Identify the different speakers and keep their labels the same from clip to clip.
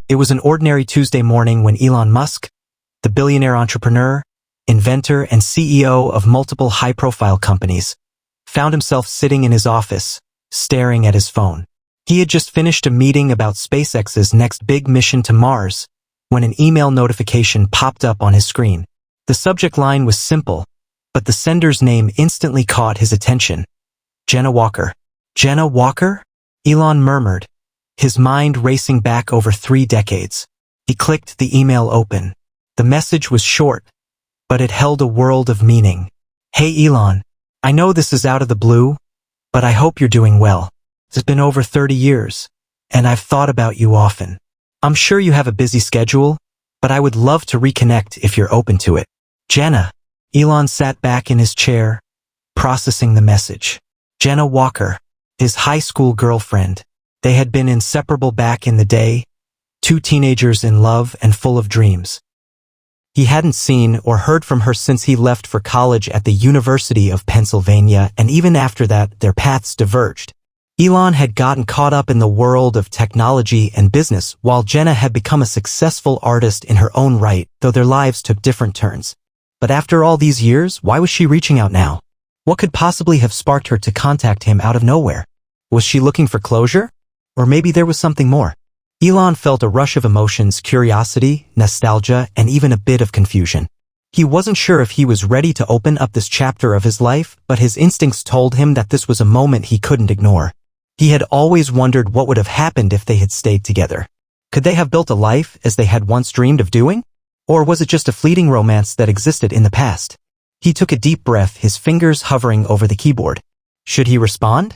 Speaker 1: It was an ordinary Tuesday morning when Elon Musk, the billionaire entrepreneur, inventor, and CEO of multiple high-profile companies, found himself sitting in his office, staring at his phone. He had just finished a meeting about SpaceX's next big mission to Mars when an email notification popped up on his screen. The subject line was simple, but the sender's name instantly caught his attention. Jenna Walker. Jenna Walker? Elon murmured, his mind racing back over 3 decades. He clicked the email open. The message was short, but it held a world of meaning. Hey Elon, I know this is out of the blue, but I hope you're doing well. It's been over 30 years, and I've thought about you often. I'm sure you have a busy schedule, but I would love to reconnect if you're open to it. Jenna. Elon sat back in his chair, processing the message. Jenna Walker, his high school girlfriend. They had been inseparable back in the day, 2 teenagers in love and full of dreams. He hadn't seen or heard from her since he left for college at the University of Pennsylvania, and even after that, their paths diverged. Elon had gotten caught up in the world of technology and business, while Jenna had become a successful artist in her own right, though their lives took different turns. But after all these years, why was she reaching out now? What could possibly have sparked her to contact him out of nowhere? Was she looking for closure? Or maybe there was something more. Elon felt a rush of emotions, curiosity, nostalgia, and even a bit of confusion. He wasn't sure if he was ready to open up this chapter of his life, but his instincts told him that this was a moment he couldn't ignore. He had always wondered what would have happened if they had stayed together. Could they have built a life as they had once dreamed of doing? Or was it just a fleeting romance that existed in the past? He took a deep breath, his fingers hovering over the keyboard. Should he respond?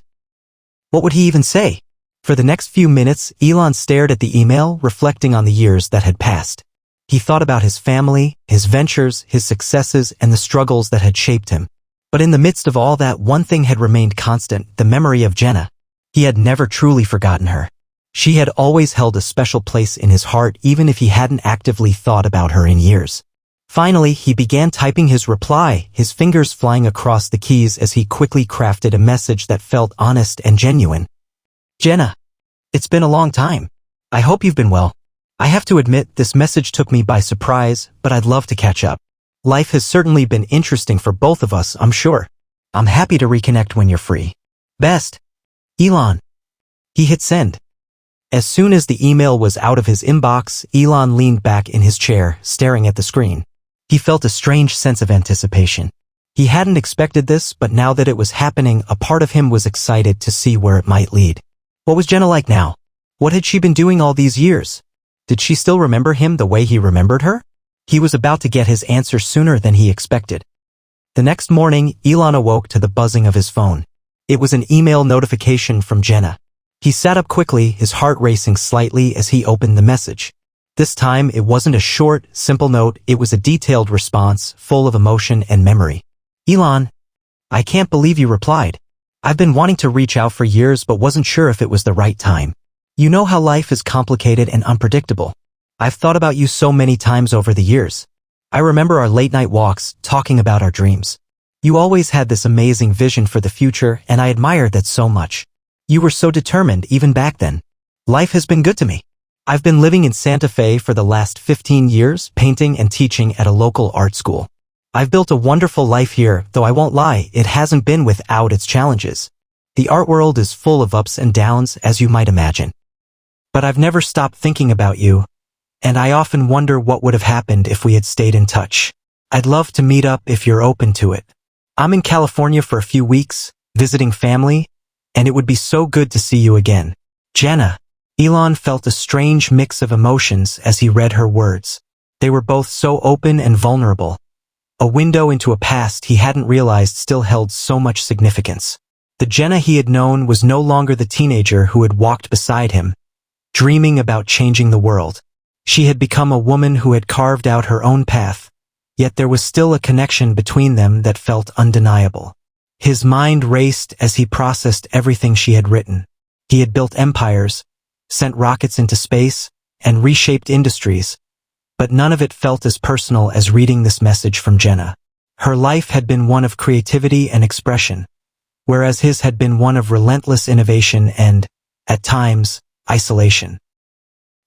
Speaker 1: What would he even say? For the next few minutes, Elon stared at the email, reflecting on the years that had passed. He thought about his family, his ventures, his successes, and the struggles that had shaped him. But in the midst of all that, one thing had remained constant: the memory of Jenna. He had never truly forgotten her. She had always held a special place in his heart, even if he hadn't actively thought about her in years. Finally, he began typing his reply, his fingers flying across the keys as he quickly crafted a message that felt honest and genuine. Jenna, it's been a long time. I hope you've been well. I have to admit, this message took me by surprise, but I'd love to catch up. Life has certainly been interesting for both of us, I'm sure. I'm happy to reconnect when you're free. Best. Elon. He hit send. As soon as the email was out of his inbox, Elon leaned back in his chair, staring at the screen. He felt a strange sense of anticipation. He hadn't expected this, but now that it was happening, a part of him was excited to see where it might lead. What was Jenna like now? What had she been doing all these years? Did she still remember him the way he remembered her? He was about to get his answer sooner than he expected. The next morning, Elon awoke to the buzzing of his phone. It was an email notification from Jenna. He sat up quickly, his heart racing slightly as he opened the message. This time, it wasn't a short, simple note, it was a detailed response, full of emotion and memory. Elon, I can't believe you replied. I've been wanting to reach out for years but wasn't sure if it was the right time. You know how life is complicated and unpredictable. I've thought about you so many times over the years. I remember our late-night walks, talking about our dreams. You always had this amazing vision for the future, and I admired that so much. You were so determined even back then. Life has been good to me. I've been living in Santa Fe for the last 15 years, painting and teaching at a local art school. I've built a wonderful life here, though I won't lie, it hasn't been without its challenges. The art world is full of ups and downs, as you might imagine. But I've never stopped thinking about you, and I often wonder what would have happened if we had stayed in touch. I'd love to meet up if you're open to it. I'm in California for a few weeks, visiting family, and it would be so good to see you again. Jenna. Elon felt a strange mix of emotions as he read her words. They were both so open and vulnerable. A window into a past he hadn't realized still held so much significance. The Jenna he had known was no longer the teenager who had walked beside him, dreaming about changing the world. She had become a woman who had carved out her own path, yet there was still a connection between them that felt undeniable. His mind raced as he processed everything she had written. He had built empires, sent rockets into space, and reshaped industries, but none of it felt as personal as reading this message from Jenna. Her life had been one of creativity and expression, whereas his had been one of relentless innovation and, at times, isolation.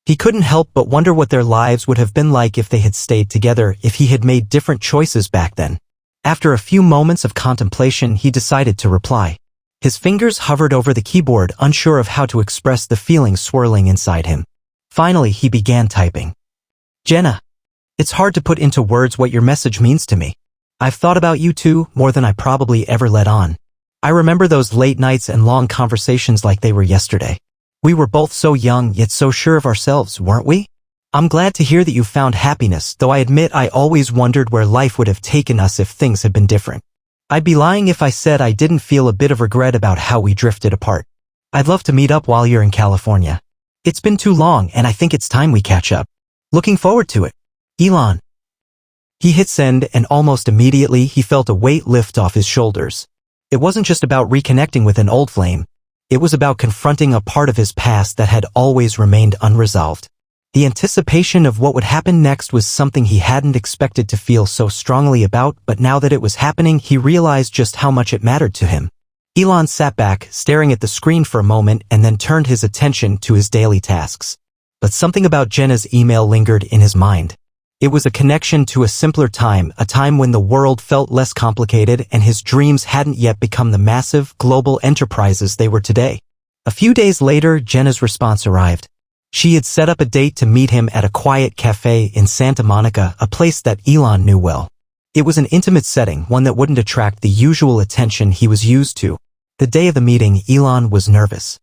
Speaker 1: He couldn't help but wonder what their lives would have been like if they had stayed together, if he had made different choices back then. After a few moments of contemplation, he decided to reply. His fingers hovered over the keyboard, unsure of how to express the feelings swirling inside him. Finally, he began typing. Jenna, it's hard to put into words what your message means to me. I've thought about you too, more than I probably ever let on. I remember those late nights and long conversations like they were yesterday. We were both so young, yet so sure of ourselves, weren't we? I'm glad to hear that you found happiness, though I admit I always wondered where life would have taken us if things had been different. I'd be lying if I said I didn't feel a bit of regret about how we drifted apart. I'd love to meet up while you're in California. It's been too long, and I think it's time we catch up. Looking forward to it. Elon. He hit send, and almost immediately he felt a weight lift off his shoulders. It wasn't just about reconnecting with an old flame. It was about confronting a part of his past that had always remained unresolved. The anticipation of what would happen next was something he hadn't expected to feel so strongly about, but now that it was happening, he realized just how much it mattered to him. Elon sat back, staring at the screen for a moment, and then turned his attention to his daily tasks. But something about Jenna's email lingered in his mind. It was a connection to a simpler time, a time when the world felt less complicated and his dreams hadn't yet become the massive, global enterprises they were today. A few days later, Jenna's response arrived. She had set up a date to meet him at a quiet cafe in Santa Monica, a place that Elon knew well. It was an intimate setting, one that wouldn't attract the usual attention he was used to. The day of the meeting, Elon was nervous.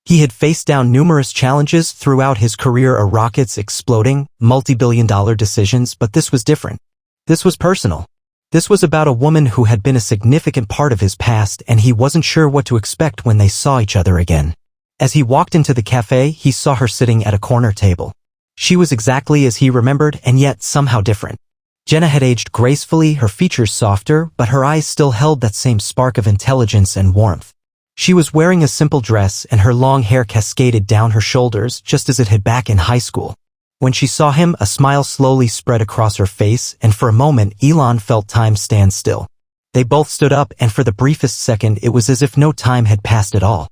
Speaker 1: He had faced down numerous challenges throughout his career, rockets exploding, multi-billion-dollar decisions, but this was different. This was personal. This was about a woman who had been a significant part of his past, and he wasn't sure what to expect when they saw each other again. As he walked into the cafe, he saw her sitting at a corner table. She was exactly as he remembered, and yet somehow different. Jenna had aged gracefully, her features softer, but her eyes still held that same spark of intelligence and warmth. She was wearing a simple dress, and her long hair cascaded down her shoulders, just as it had back in high school. When she saw him, a smile slowly spread across her face, and for a moment, Elon felt time stand still. They both stood up, and for the briefest second, it was as if no time had passed at all.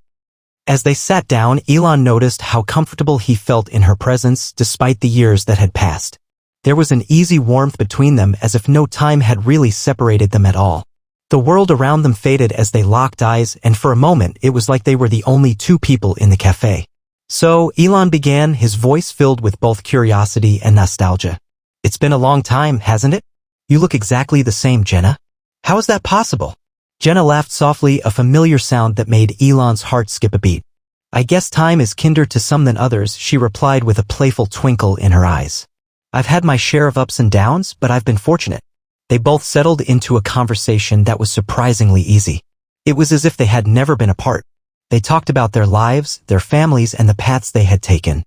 Speaker 1: As they sat down, Elon noticed how comfortable he felt in her presence, despite the years that had passed. There was an easy warmth between them, as if no time had really separated them at all. The world around them faded as they locked eyes, and for a moment, it was like they were the only two people in the cafe. So, Elon began, his voice filled with both curiosity and nostalgia. It's been a long time, hasn't it? You look exactly the same, Jenna. How is that possible? Jenna laughed softly, a familiar sound that made Elon's heart skip a beat. I guess time is kinder to some than others, she replied with a playful twinkle in her eyes. I've had my share of ups and downs, but I've been fortunate. They both settled into a conversation that was surprisingly easy. It was as if they had never been apart. They talked about their lives, their families, and the paths they had taken.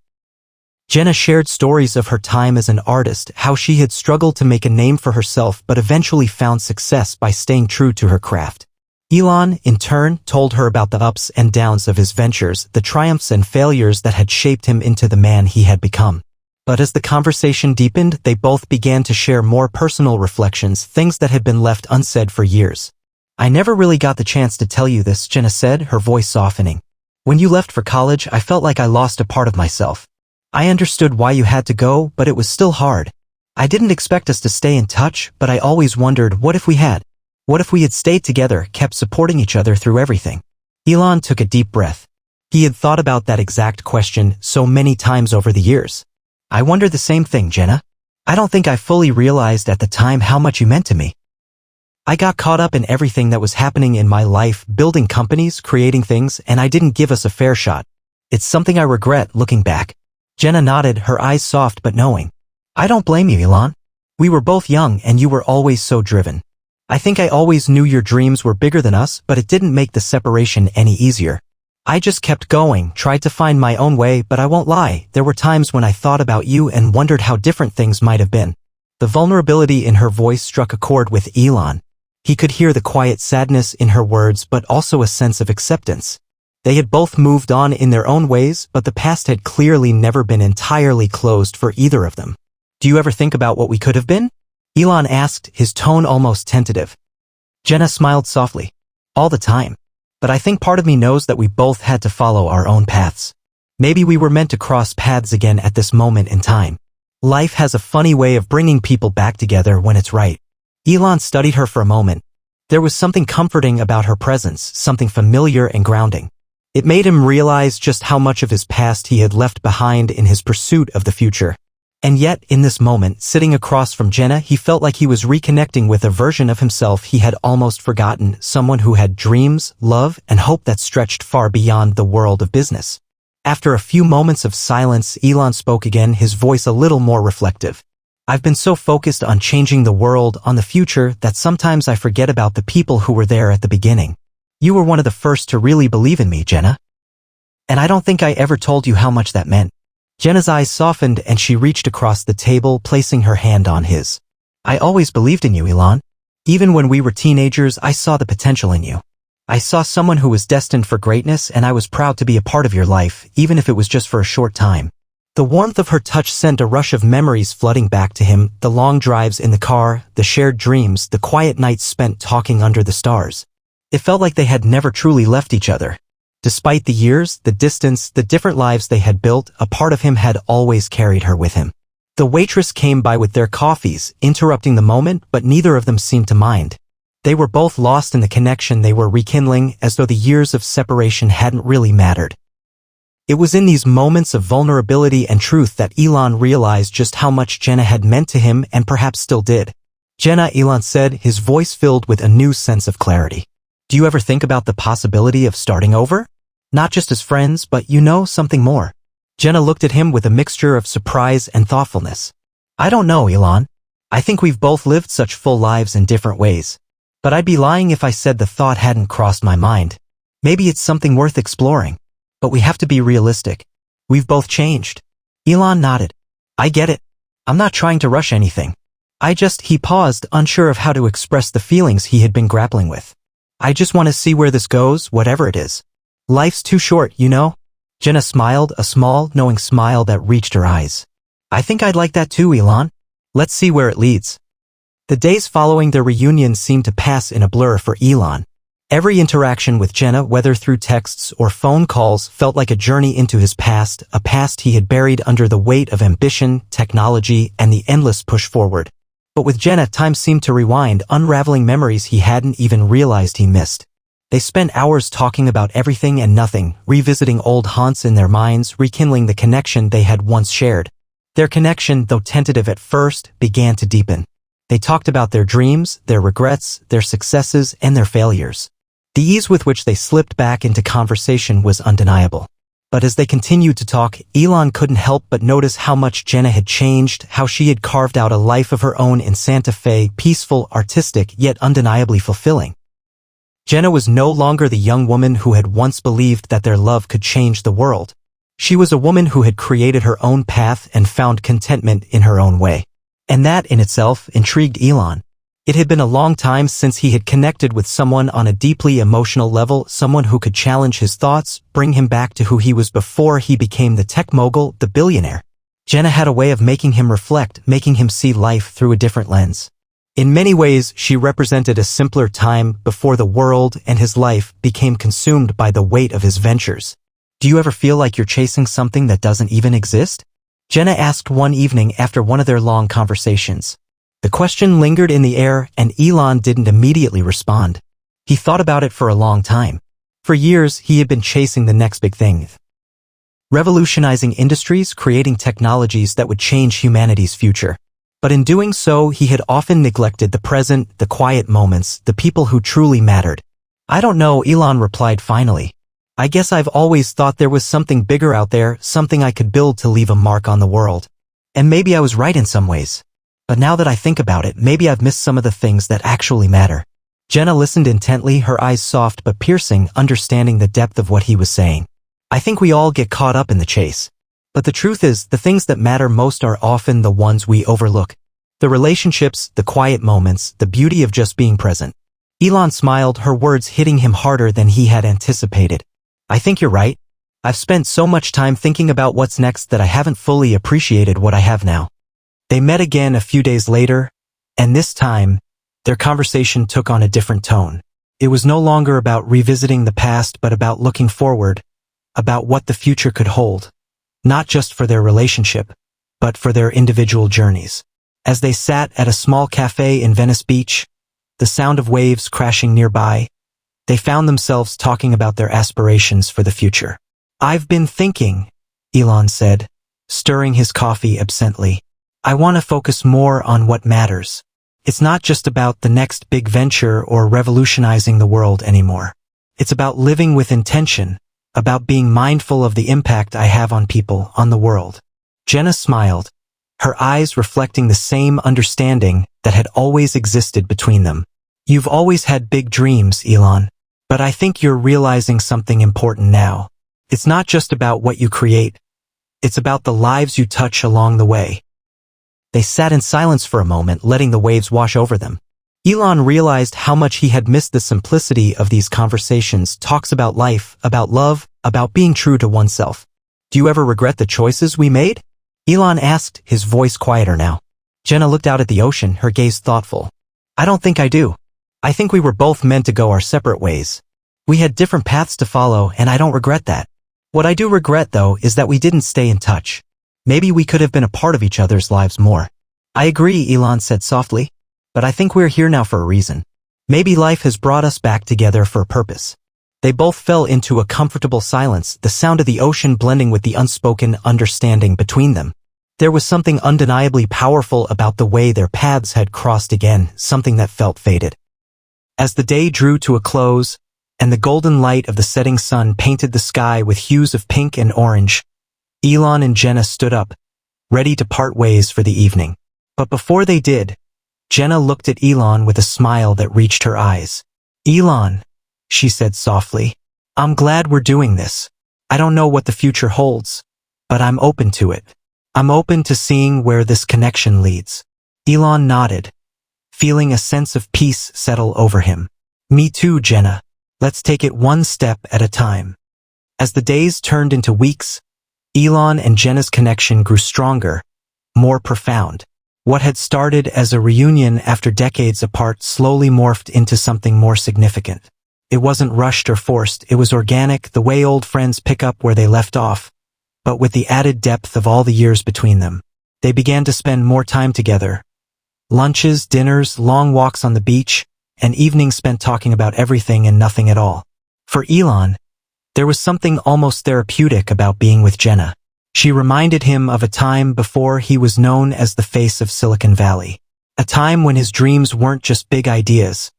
Speaker 1: Jenna shared stories of her time as an artist, how she had struggled to make a name for herself but eventually found success by staying true to her craft. Elon, in turn, told her about the ups and downs of his ventures, the triumphs and failures that had shaped him into the man he had become. But as the conversation deepened, they both began to share more personal reflections, things that had been left unsaid for years. I never really got the chance to tell you this, Jenna said, her voice softening. When you left for college, I felt like I lost a part of myself. I understood why you had to go, but it was still hard. I didn't expect us to stay in touch, but I always wondered, what if we had? What if we had stayed together, kept supporting each other through everything? Elon took a deep breath. He had thought about that exact question so many times over the years. I wonder the same thing, Jenna. I don't think I fully realized at the time how much you meant to me. I got caught up in everything that was happening in my life, building companies, creating things, and I didn't give us a fair shot. It's something I regret looking back. Jenna nodded, her eyes soft but knowing. I don't blame you, Elon. We were both young and you were always so driven. I think I always knew your dreams were bigger than us, but it didn't make the separation any easier. I just kept going, tried to find my own way, but I won't lie, there were times when I thought about you and wondered how different things might have been. The vulnerability in her voice struck a chord with Elon. He could hear the quiet sadness in her words, but also a sense of acceptance. They had both moved on in their own ways, but the past had clearly never been entirely closed for either of them. Do you ever think about what we could have been? Elon asked, his tone almost tentative. Jenna smiled softly. All the time. But I think part of me knows that we both had to follow our own paths. Maybe we were meant to cross paths again at this moment in time. Life has a funny way of bringing people back together when it's right. Elon studied her for a moment. There was something comforting about her presence, something familiar and grounding. It made him realize just how much of his past he had left behind in his pursuit of the future. And yet, in this moment, sitting across from Jenna, he felt like he was reconnecting with a version of himself he had almost forgotten, someone who had dreams, love, and hope that stretched far beyond the world of business. After a few moments of silence, Elon spoke again, his voice a little more reflective. I've been so focused on changing the world, on the future, that sometimes I forget about the people who were there at the beginning. You were one of the first to really believe in me, Jenna. And I don't think I ever told you how much that meant. Jenna's eyes softened and she reached across the table, placing her hand on his. I always believed in you, Elon. Even when we were teenagers, I saw the potential in you. I saw someone who was destined for greatness, and I was proud to be a part of your life, even if it was just for a short time. The warmth of her touch sent a rush of memories flooding back to him, the long drives in the car, the shared dreams, the quiet nights spent talking under the stars. It felt like they had never truly left each other. Despite the years, the distance, the different lives they had built, a part of him had always carried her with him. The waitress came by with their coffees, interrupting the moment, but neither of them seemed to mind. They were both lost in the connection they were rekindling, as though the years of separation hadn't really mattered. It was in these moments of vulnerability and truth that Elon realized just how much Jenna had meant to him and perhaps still did. Jenna, Elon said, his voice filled with a new sense of clarity. Do you ever think about the possibility of starting over? Not just as friends, but something more. Jenna looked at him with a mixture of surprise and thoughtfulness. I don't know, Elon. I think we've both lived such full lives in different ways. But I'd be lying if I said the thought hadn't crossed my mind. Maybe it's something worth exploring. But we have to be realistic. We've both changed. Elon nodded. I get it. I'm not trying to rush anything. He paused, unsure of how to express the feelings he had been grappling with. I just want to see where this goes, whatever it is. Life's too short, Jenna smiled, a small, knowing smile that reached her eyes. I think I'd like that too, Elon. Let's see where it leads. The days following their reunion seemed to pass in a blur for Elon. Every interaction with Jenna, whether through texts or phone calls, felt like a journey into his past, a past he had buried under the weight of ambition, technology, and the endless push forward. But with Jenna, time seemed to rewind, unraveling memories he hadn't even realized he missed. They spent hours talking about everything and nothing, revisiting old haunts in their minds, rekindling the connection they had once shared. Their connection, though tentative at first, began to deepen. They talked about their dreams, their regrets, their successes, and their failures. The ease with which they slipped back into conversation was undeniable. But as they continued to talk, Elon couldn't help but notice how much Jenna had changed, how she had carved out a life of her own in Santa Fe, peaceful, artistic, yet undeniably fulfilling. Jenna was no longer the young woman who had once believed that their love could change the world. She was a woman who had created her own path and found contentment in her own way. And that in itself intrigued Elon. It had been a long time since he had connected with someone on a deeply emotional level, someone who could challenge his thoughts, bring him back to who he was before he became the tech mogul, the billionaire. Jenna had a way of making him reflect, making him see life through a different lens. In many ways, she represented a simpler time before the world and his life became consumed by the weight of his ventures. Do you ever feel like you're chasing something that doesn't even exist? Jenna asked one evening after one of their long conversations. The question lingered in the air, and Elon didn't immediately respond. He thought about it for a long time. For years, he had been chasing the next big thing. Revolutionizing industries, creating technologies that would change humanity's future. But in doing so, he had often neglected the present, the quiet moments, the people who truly mattered. I don't know, Elon replied finally. I guess I've always thought there was something bigger out there, something I could build to leave a mark on the world. And maybe I was right in some ways. But now that I think about it, maybe I've missed some of the things that actually matter. Jenna listened intently, her eyes soft but piercing, understanding the depth of what he was saying. I think we all get caught up in the chase. But the truth is, the things that matter most are often the ones we overlook. The relationships, the quiet moments, the beauty of just being present. Elon smiled, her words hitting him harder than he had anticipated. I think you're right. I've spent so much time thinking about what's next that I haven't fully appreciated what I have now. They met again a few days later, and this time, their conversation took on a different tone. It was no longer about revisiting the past but about looking forward, about what the future could hold, not just for their relationship, but for their individual journeys. As they sat at a small cafe in Venice Beach, the sound of waves crashing nearby, they found themselves talking about their aspirations for the future. "I've been thinking," Elon said, stirring his coffee absently. "I want to focus more on what matters. It's not just about the next big venture or revolutionizing the world anymore. It's about living with intention, about being mindful of the impact I have on people, on the world." Jenna smiled, her eyes reflecting the same understanding that had always existed between them. "You've always had big dreams, Elon, but I think you're realizing something important now. It's not just about what you create, it's about the lives you touch along the way." They sat in silence for a moment, letting the waves wash over them. Elon realized how much he had missed the simplicity of these conversations, talks about life, about love, about being true to oneself. "Do you ever regret the choices we made?" Elon asked, his voice quieter now. Jenna looked out at the ocean, her gaze thoughtful. "I don't think I do. I think we were both meant to go our separate ways. We had different paths to follow, and I don't regret that. What I do regret, though, is that we didn't stay in touch. Maybe we could have been a part of each other's lives more." "I agree," Elon said softly, "but I think we're here now for a reason. Maybe life has brought us back together for a purpose." They both fell into a comfortable silence, the sound of the ocean blending with the unspoken understanding between them. There was something undeniably powerful about the way their paths had crossed again, something that felt fated. As the day drew to a close, and the golden light of the setting sun painted the sky with hues of pink and orange, Elon and Jenna stood up, ready to part ways for the evening. But before they did, Jenna looked at Elon with a smile that reached her eyes. "Elon," she said softly, "I'm glad we're doing this. I don't know what the future holds, but I'm open to it. I'm open to seeing where this connection leads." Elon nodded, feeling a sense of peace settle over him. "Me too, Jenna. Let's take it one step at a time." As the days turned into weeks, Elon and Jenna's connection grew stronger, more profound. What had started as a reunion after decades apart slowly morphed into something more significant. It wasn't rushed or forced, it was organic, the way old friends pick up where they left off, but with the added depth of all the years between them. They began to spend more time together. Lunches, dinners, long walks on the beach, and evenings spent talking about everything and nothing at all. For Elon, there was something almost therapeutic about being with Jenna. She reminded him of a time before he was known as the face of Silicon Valley. A time when his dreams weren't just big ideas,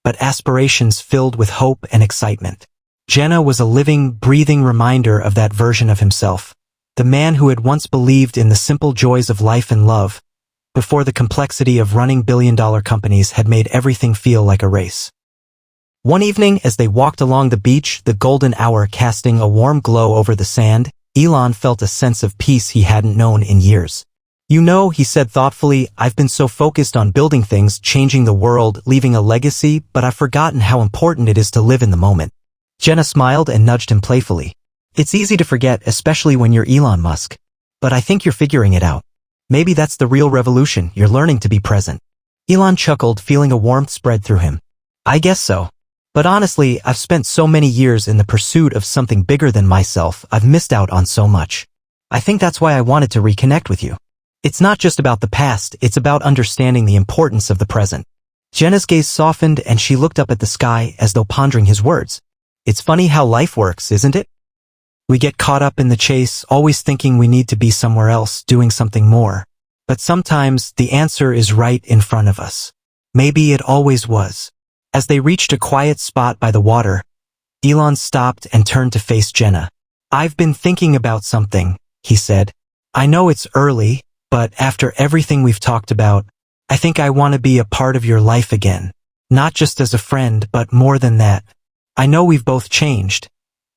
Speaker 1: but aspirations filled with hope and excitement. Jenna was a living, breathing reminder of that version of himself, the man who had once believed in the simple joys of life and love, before the complexity of running billion-dollar companies had made everything feel like a race. One evening, as they walked along the beach, the golden hour casting a warm glow over the sand, Elon felt a sense of peace he hadn't known in years. "You know," he said thoughtfully, "I've been so focused on building things, changing the world, leaving a legacy, but I've forgotten how important it is to live in the moment." Jenna smiled and nudged him playfully. "It's easy to forget, especially when you're Elon Musk. But I think you're figuring it out. Maybe that's the real revolution, you're learning to be present." Elon chuckled, feeling a warmth spread through him. "I guess so. But honestly, I've spent so many years in the pursuit of something bigger than myself, I've missed out on so much. I think that's why I wanted to reconnect with you. It's not just about the past, it's about understanding the importance of the present." Jenna's gaze softened and she looked up at the sky as though pondering his words. "It's funny how life works, isn't it? We get caught up in the chase, always thinking we need to be somewhere else, doing something more. But sometimes the answer is right in front of us. Maybe it always was." As they reached a quiet spot by the water, Elon stopped and turned to face Jenna. "I've been thinking about something," he said. "I know it's early, but after everything we've talked about, I think I want to be a part of your life again. Not just as a friend, but more than that. I know we've both changed,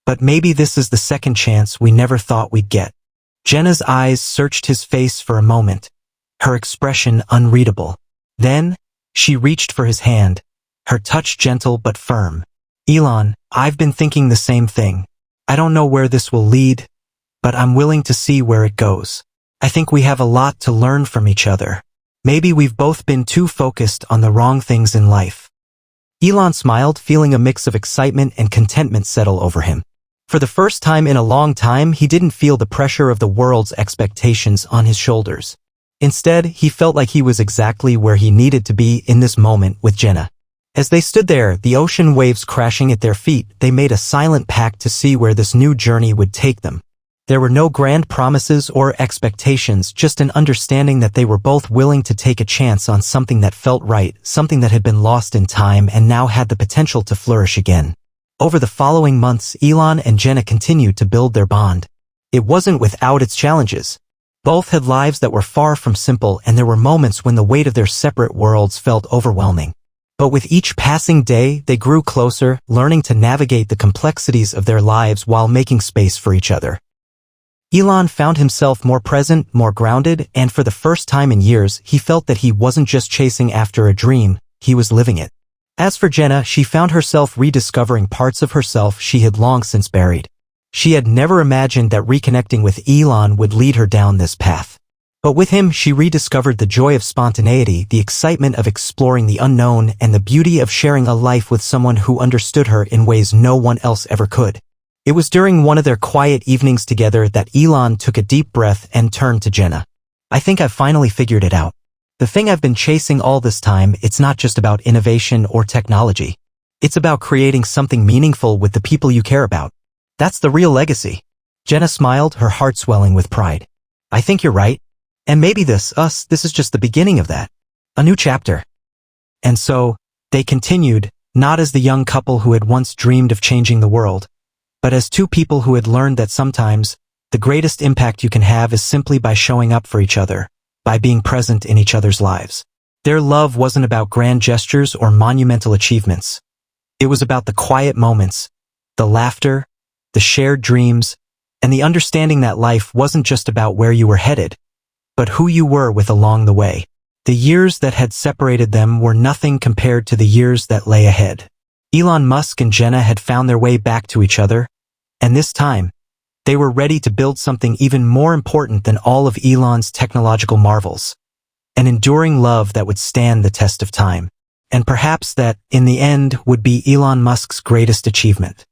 Speaker 1: but maybe this is the second chance we never thought we'd get." Jenna's eyes searched his face for a moment, her expression unreadable. Then, she reached for his hand, her touch gentle but firm. "Elon, I've been thinking the same thing. I don't know where this will lead, but I'm willing to see where it goes. I think we have a lot to learn from each other. Maybe we've both been too focused on the wrong things in life." Elon smiled, feeling a mix of excitement and contentment settle over him. For the first time in a long time, he didn't feel the pressure of the world's expectations on his shoulders. Instead, he felt like he was exactly where he needed to be in this moment with Jenna. As they stood there, the ocean waves crashing at their feet, they made a silent pact to see where this new journey would take them. There were no grand promises or expectations, just an understanding that they were both willing to take a chance on something that felt right, something that had been lost in time and now had the potential to flourish again. Over the following months, Elon and Jenna continued to build their bond. It wasn't without its challenges. Both had lives that were far from simple, and there were moments when the weight of their separate worlds felt overwhelming. But with each passing day, they grew closer, learning to navigate the complexities of their lives while making space for each other. Elon found himself more present, more grounded, and for the first time in years, he felt that he wasn't just chasing after a dream, he was living it. As for Jenna, she found herself rediscovering parts of herself she had long since buried. She had never imagined that reconnecting with Elon would lead her down this path. But with him, she rediscovered the joy of spontaneity, the excitement of exploring the unknown, and the beauty of sharing a life with someone who understood her in ways no one else ever could. It was during one of their quiet evenings together that Elon took a deep breath and turned to Jenna. "I think I've finally figured it out. The thing I've been chasing all this time, it's not just about innovation or technology. It's about creating something meaningful with the people you care about. That's the real legacy." Jenna smiled, her heart swelling with pride. "I think you're right. And maybe this is just the beginning of that. A new chapter." And so, they continued, not as the young couple who had once dreamed of changing the world, but as two people who had learned that sometimes, the greatest impact you can have is simply by showing up for each other, by being present in each other's lives. Their love wasn't about grand gestures or monumental achievements. It was about the quiet moments, the laughter, the shared dreams, and the understanding that life wasn't just about where you were headed, but who you were with along the way. The years that had separated them were nothing compared to the years that lay ahead. Elon Musk and Jenna had found their way back to each other, and this time, they were ready to build something even more important than all of Elon's technological marvels. An enduring love that would stand the test of time. And perhaps that, in the end, would be Elon Musk's greatest achievement.